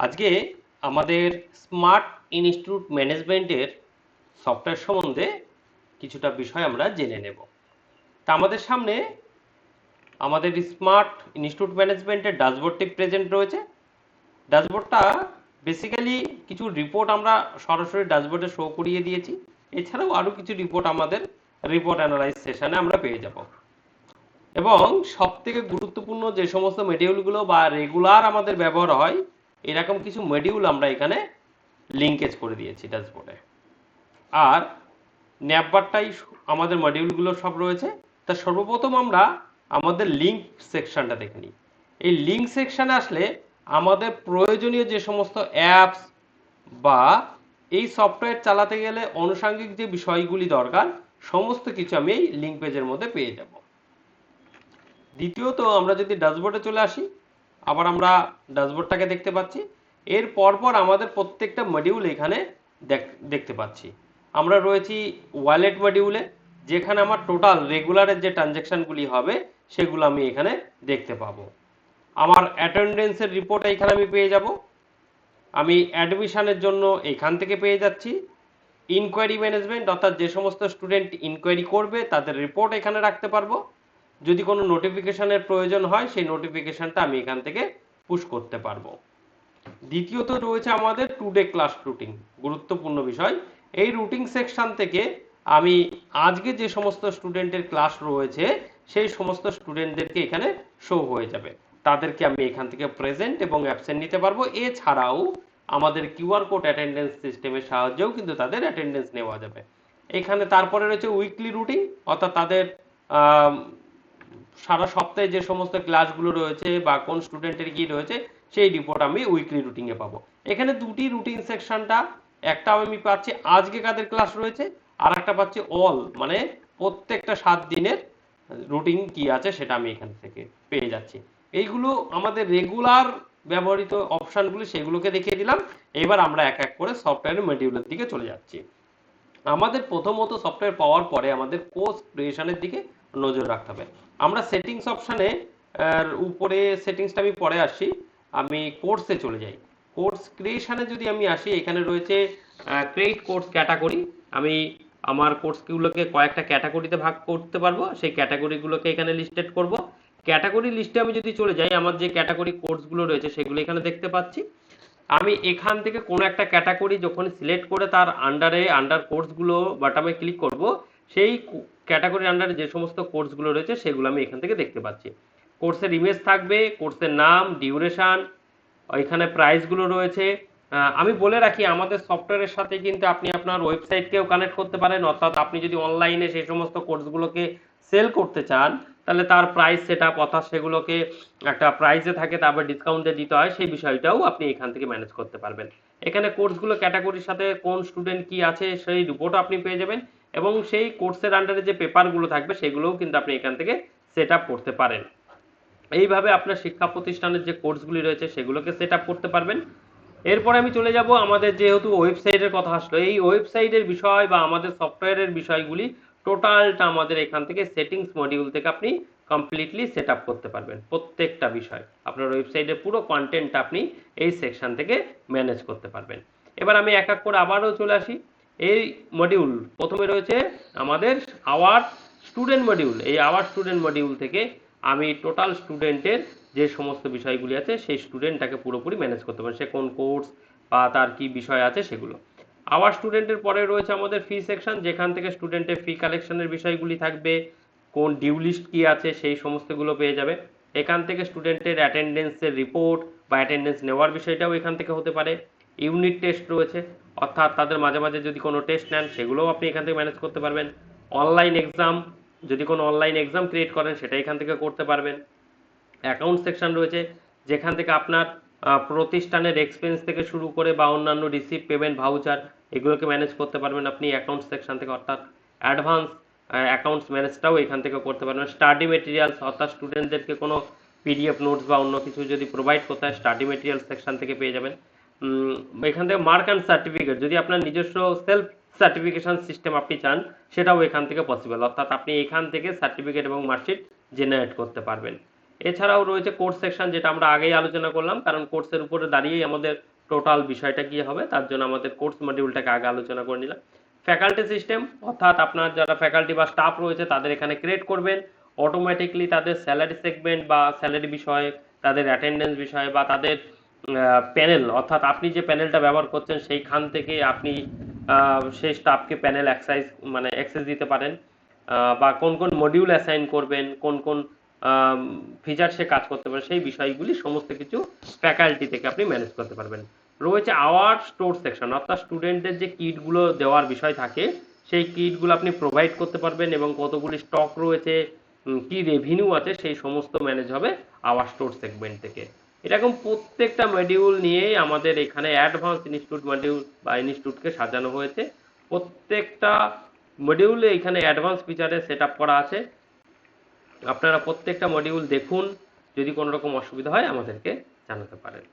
আজকে আমাদের smart institute ম্যানেজমেন্টের সফটওয়্যার সম্বন্ধে কিছুটা বিষয় আমরা জেনে নেব। তা আমাদের সামনে আমাদের স্মার্ট ইনস্টিটিউট ম্যানেজমেন্টের ড্যাশবোর্ডটি প্রেজেন্ট রয়েছে। ড্যাশবোর্ডটা বেসিক্যালি কিছু রিপোর্ট আমরা সরাসরি ড্যাশবোর্ডে শো করিয়ে দিয়েছি। এছাড়াও আরও কিছু রিপোর্ট আমাদের রিপোর্ট অ্যানালাইজ সেশনে আমরা পেয়ে যাব। এবং সবথেকে গুরুত্বপূর্ণ যে সমস্ত মডিউলগুলো বা রেগুলার আমাদের ব্যবহার হয় এরকম কিছু মডিউল আমরা এখানে লিঙ্কেজ করে দিয়েছি ড্যাশবোর্ডে। আর ন্যাপবারটাই আমাদের মডিউলগুলো সব রয়েছে। তা সর্বপ্রথম আমরা আমাদের লিঙ্ক সেকশনটা দেখে নিই। এই লিঙ্ক সেকশনে আসলে আমাদের প্রয়োজনীয় যে সমস্ত অ্যাপস বা এই সফটওয়্যার চালাতে গেলে আনুষঙ্গিক যে বিষয়গুলি দরকার সমস্ত কিছু আমি এই লিঙ্ক পেজের মধ্যে পেয়ে যাব। দ্বিতীয়ত আমরা যদি ড্যাশবোর্ডে চলে আসি, আবার আমরা ড্যাশবোর্ডটাকে দেখতে পাচ্ছি। এর পরপর আমাদের প্রত্যেকটা মডিউল এখানে দেখতে পাচ্ছি। আমরা রয়েছি ওয়ালেট মডিউলে, যেখানে আমার টোটাল রেগুলারের যে ট্রানজ্যাকশনগুলি হবে সেগুলো আমি এখানে দেখতে পাবো। আমার অ্যাটেন্ডেন্সের রিপোর্ট এখানে আমি পেয়ে যাব। আমি অ্যাডমিশনের জন্য এখান থেকে পেয়ে যাচ্ছি। ইনকোয়ারি ম্যানেজমেন্ট, অর্থাৎ যে সমস্ত স্টুডেন্ট ইনকোয়ারি করবে তাদের রিপোর্ট এখানে রাখতে পারবো। যদি কোনো নোটিফিকেশনের প্রয়োজন হয় সেই নোটিফিকেশনটা আমি এখান থেকে পুশ করতে পারবো। দ্বিতীয়ত রয়েছে আমাদের টুডে ক্লাস রুটিন, গুরুত্বপূর্ণ বিষয়। এই রুটিন সেকশন থেকে আমি আজকে যে সমস্ত স্টুডেন্টের ক্লাস রয়েছে সেই সমস্ত স্টুডেন্টদেরকে এখানে শো হয়ে যাবে। তাদেরকে আমি এখান থেকে প্রেজেন্ট এবং অ্যাবসেন্ট নিতে পারবো। এছাড়াও আমাদের কিউআর কোড অ্যাটেন্ডেন্স সিস্টেমের সাহায্যেও কিন্তু তাদের অ্যাটেন্ডেন্স নেওয়া যাবে। এখানে তারপরে রয়েছে উইকলি রুটিন, অর্থাৎ তাদের সারা সপ্তাহে যে সমস্ত ক্লাসগুলো রয়েছে বা কোন স্টুডেন্টের কি রয়েছে সেই রিপোর্ট আমি উইকলি রুটিনে পাবো। এখানে দুটি রুটিন সেকশনটা, একটা আমি পাচ্ছি আজকে কাদের ক্লাস রয়েছে, আর একটা পাচ্ছি অল, মানে প্রত্যেকটা 7 দিনের রুটিন কি আছে সেটা আমি এখান থেকে পেয়ে যাচ্ছি। এইগুলো আমাদের রেগুলার ব্যবহৃত অপশনগুলো, সেগুলোকে দেখিয়ে দিলাম। এবার আমরা এক এক করে সফটওয়্যার মডিউলের দিকে চলে যাচ্ছি। আমাদের প্রথমত সফটওয়্যার পাওয়ার পরে আমাদের কোর্স ক্রিয়েশনের দিকে নজর রাখতে হবে। আমরা সেটিংস অপশানে উপরে সেটিংসটা আমি পরে আসি, আমি কোর্সে চলে যাই। কোর্স ক্রিয়েশনে যদি আমি আসি, এখানে রয়েছে ক্রিয়েট কোর্স ক্যাটাগরি। আমি আমার কোর্সগুলোকে কয়েকটা ক্যাটাগরিতে ভাগ করতে পারবো, সেই ক্যাটাগরিগুলোকে এখানে লিস্টেড করব। ক্যাটাগরি লিস্টে আমি যদি চলে যাই, আমার যে ক্যাটাগরি কোর্সগুলো রয়েছে সেগুলো এখানে দেখতে পাচ্ছি। আমি এখান থেকে কোনো একটা ক্যাটাগরি যখন সিলেক্ট করে তার আন্ডার কোর্সগুলো বাটামে ক্লিক করব, সেই ক্যাটাগরির আন্ডারে যে সমস্ত কোর্সগুলো রয়েছে সেগুলো আমি এখান থেকে দেখতে পাচ্ছি। কোর্সের ইমেজ থাকবে, কোর্সের নাম, ডিউরেশন, এখানে প্রাইসগুলো রয়েছে। আমি বলে রাখি আমাদের সফটওয়্যারের সাথে কিন্তু আপনি আপনার ওয়েবসাইটকেও কানেক্ট করতে পারেন, অর্থাৎ আপনি যদি অনলাইনে সেই সমস্ত কোর্সগুলোকে সেল করতে চান তাহলে তার প্রাইস সেট আপ, অর্থাৎ সেগুলোকে একটা প্রাইসে থাকে তারপর ডিসকাউন্টে দিতে হয়, সেই বিষয়টাও আপনি এখান থেকে ম্যানেজ করতে পারবেন। এখানে কোর্সগুলো ক্যাটাগরির সাথে কোন স্টুডেন্ট কি আছে সেই রিপোর্টও আপনি পেয়ে যাবেন, এবং সেই কোর্সের আন্ডারে যে পেপারগুলো থাকবে সেগুলোও কিন্তু আপনি এখান থেকে সেট আপ করতে পারেন। এইভাবে আপনার শিক্ষা প্রতিষ্ঠানের যে কোর্সগুলি রয়েছে সেগুলোকে সেট আপ করতে পারবেন। এরপরে আমি চলে যাব, আমাদের যেহেতু ওয়েবসাইটের কথা আসলো, এই ওয়েবসাইটের বিষয় বা আমাদের সফটওয়্যারের বিষয়গুলি টোটালটা আমাদের এখান থেকে সেটিংস মডিউল থেকে আপনি কমপ্লিটলি সেট আপ করতে পারবেন। প্রত্যেকটা বিষয় আপনার ওয়েবসাইটের পুরো কন্টেন্ট আপনি এই সেকশন থেকে ম্যানেজ করতে পারবেন। এবার আমি এক এক করে আবারও চলে আসি। এই মডিউল প্রথমে রয়েছে আমাদের আওয়ার স্টুডেন্ট মডিউল। এই আওয়ার স্টুডেন্ট মডিউল থেকে আমি টোটাল স্টুডেন্টের যে সমস্ত বিষয়গুলি আছে সেই স্টুডেন্টটাকে পুরোপুরি ম্যানেজ করতে পারেন, সে কোন কোর্স বা তার কি বিষয় আছে সেগুলো। আওয়ার স্টুডেন্টের পরে রয়েছে আমাদের ফি সেকশন, যেখান থেকে স্টুডেন্টের ফি কালেকশনের বিষয়গুলি থাকবে, কোন ডিউ লিস্ট কি আছে সেই সমস্তগুলো পেয়ে যাবে। এখান থেকে স্টুডেন্টের অ্যাটেন্ডেন্সের রিপোর্ট বা অ্যাটেন্ডেন্স নেওয়ার বিষয়টাও এখান থেকে হতে পারে। ইউনিট টেস্ট রয়েছে, অর্থাৎ তাদের মাঝে মাঝে যদি কোনো টেস্ট নেন সেগুলোও আপনি এখান থেকে ম্যানেজ করতে পারবেন। অনলাইন এক্সাম, যদি কোনো অনলাইন এক্সাম ক্রিয়েট করেন সেটা এখান থেকে করতে পারবেন। অ্যাকাউন্ট সেকশন রয়েছে, যেখান থেকে আপনার প্রতিষ্ঠানের এক্সপেন্স থেকে শুরু করে বা অন্যান্য রিসিভ পেমেন্ট ভাউচার এগুলোকে ম্যানেজ করতে পারবেন আপনি অ্যাকাউন্ট সেকশন থেকে, অর্থাৎ অ্যাডভান্স অ্যাকাউন্টস ম্যানেজটাও এখান থেকে করতে পারবেন। স্টাডি মেটেরিয়ালস, অর্থাৎ স্টুডেন্টদেরকে কোনো পিডিএফ নোটস বা অন্য কিছু যদি প্রোভাইড করতে হয় স্টাডি মেটেরিয়ালস সেকশন থেকে পেয়ে যাবেন। এখান থেকে মার্ক অ্যান্ড সার্টিফিকেট, যদি আপনার নিজস্ব সেলফ সার্টিফিকেশন সিস্টেম আপনি চান সেটাও এখান থেকে পসিবল, অর্থাৎ আপনি এখান থেকে সার্টিফিকেট এবং মার্কশিট জেনারেট করতে পারবেন। এছাড়াও রয়েছে কোর্স সেকশন, যেটা আমরা আগেই আলোচনা করলাম, কারণ কোর্সের উপরে দাঁড়িয়েই আমাদের টোটাল বিষয়টা কি হবে তার জন্য আমাদের কোর্স মডিউলটাকে আগে আলোচনা করে নিলাম। ফ্যাকাল্টি সিস্টেম, অর্থাৎ আপনার যারা ফ্যাকাল্টি বা স্টাফ রয়েছে তাদের এখানে ক্রিয়েট করবেন, অটোমেটিকলি তাদের স্যালারি সেগমেন্ট বা স্যালারি বিষয়ে, তাদের অ্যাটেন্ডেন্স বিষয়ে বা তাদের প্যানেল, অর্থাৎ আপনি যে প্যানেলটা ব্যবহার করছেন সেইখান থেকে আপনি সেই স্টাফকে প্যানেল অ্যাক্সেস দিতে পারেন, বা কোন কোন মডিউল অ্যাসাইন করবেন, কোন কোন ফিচার্সে কাজ করতে পারে, সেই বিষয়গুলি সমস্ত কিছু ফ্যাকাল্টি থেকে আপনি ম্যানেজ করতে পারবেন। রয়েছে আওয়ার স্টোর সেকশন, অর্থাৎ স্টুডেন্টদের যে কিটগুলো দেওয়ার বিষয় থাকে সেই কিটগুলো আপনি প্রোভাইড করতে পারবেন এবং কতগুলি স্টক রয়েছে, কি রেভিনিউ আছে, সেই সমস্ত ম্যানেজ হবে আওয়ার স্টোর সেগমেন্ট থেকে। এরকম প্রত্যেকটা মডিউল নিয়েই আমাদের এখানে অ্যাডভান্স ইনস্টিটিউট মডিউল বা ইনস্টিটিউটকে সাজানো হয়েছে। প্রত্যেকটা মডিউলে এখানে অ্যাডভান্স ফিচারে সেট আপ করা আছে। আপনারা প্রত্যেকটা মডিউল দেখুন, যদি কোনো রকম অসুবিধা হয় আমাদেরকে জানাতে পারেন।